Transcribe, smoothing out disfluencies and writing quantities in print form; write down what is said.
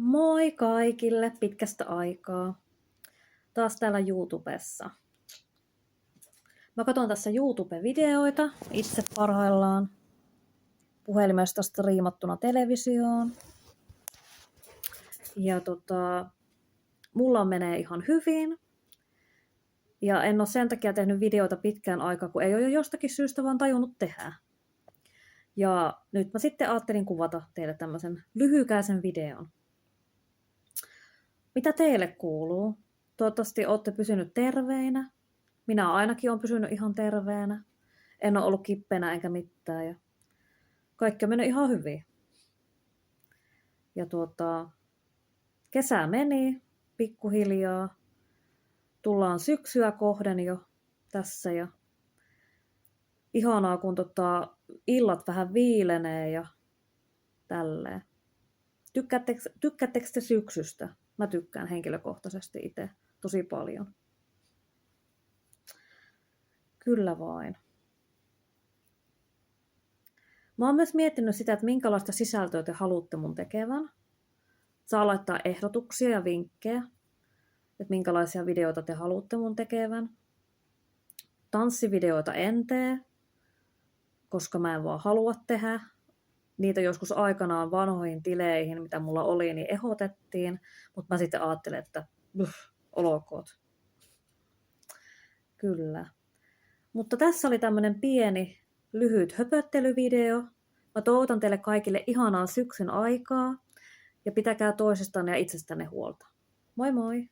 Moi kaikille pitkästä aikaa. Taas täällä YouTubessa. Mä katson tässä YouTube-videoita itse parhaillaan puhelimesta striimattuna televisioon. Ja mulla menee ihan hyvin. Ja en ole sen takia tehnyt videoita pitkään aikaa, kun ei ole jostakin syystä vaan tajunnut tehdä. Ja nyt mä sitten ajattelin kuvata teille tämmöisen lyhykäisen videon. Mitä teille kuuluu? Toivottavasti olette pysynyt terveinä. Minä ainakin olen pysynyt ihan terveenä. En ole ollut kippeenä enkä mitään. Ja kaikki on mennyt ihan hyvin. Ja kesä meni pikkuhiljaa. Tullaan syksyä kohden jo tässä. Ja ihanaa, kun illat vähän viilenee ja tälleen. Tykkäättekö te syksystä? Mä tykkään henkilökohtaisesti itse tosi paljon. Kyllä vain. Mä oon myös miettinyt sitä, että minkälaista sisältöä te haluatte mun tekevän. Saa laittaa ehdotuksia ja vinkkejä, että minkälaisia videoita te haluatte mun tekevän. Tanssivideoita en tee, koska mä en vaan halua tehdä. Niitä joskus aikanaan vanhoihin tileihin, mitä mulla oli, niin ehdotettiin, mutta mä sitten ajattelin, että olkoot. Kyllä. Mutta tässä oli tämmönen pieni, lyhyt höpöttelyvideo. Mä toivotan teille kaikille ihanaa syksyn aikaa ja pitäkää toisistanne ja itsestänne huolta. Moi moi!